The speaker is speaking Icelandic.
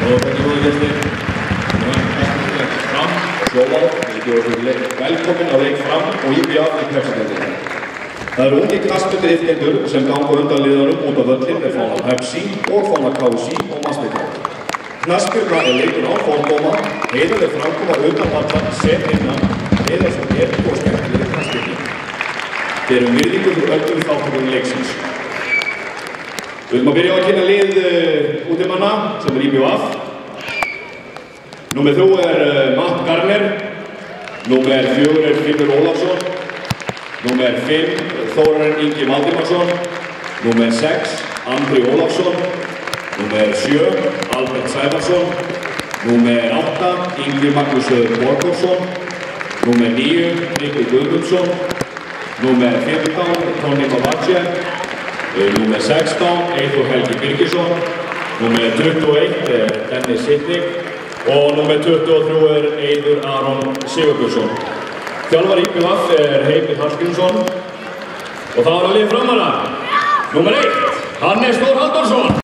Og þetta góðu gestir, Fram, Sjóvá, velkomin á leik Fram og IBF í Pepsi-deildinni. Það eru ungi knattspyrnuiðkendur sem ganga undan liðunum út á völlinn með fána Pepsi og fána KFC og Mastercard. Knattspyrna er leikur án fordóma, heiðarleg framkoma utan vallar sem innan, heiðar sem og skemmtilegri knattspyrnu. Við erum virðingu fyrir öllum þáttökum leiksins. Við viljum að byrja á að kynna lið útimanna sem er IBF. Númer 3 er Matt Garner, númer 4 er Finnur Ólafsson, númer 5 Þórarinn Ingi Valdimarsson, númer 6 Andri Ólafsson, númer 7 Albert Sævarsson, númer 8 Yngvi Magnús Borgórsson, númer 9 Tryggvi Guðmundsson, númer 15 Tony Bavacek, númer 16 Eyþór Helgi Birgisson, númer 21 Dennis Sitnik og númer 23 er Eiður Aron Sigurbjörnsson. Þjálfari IBF er Heimir Hallgrímsson og það var að liða framara. Númer 1 Hannes Þór Halldórsson.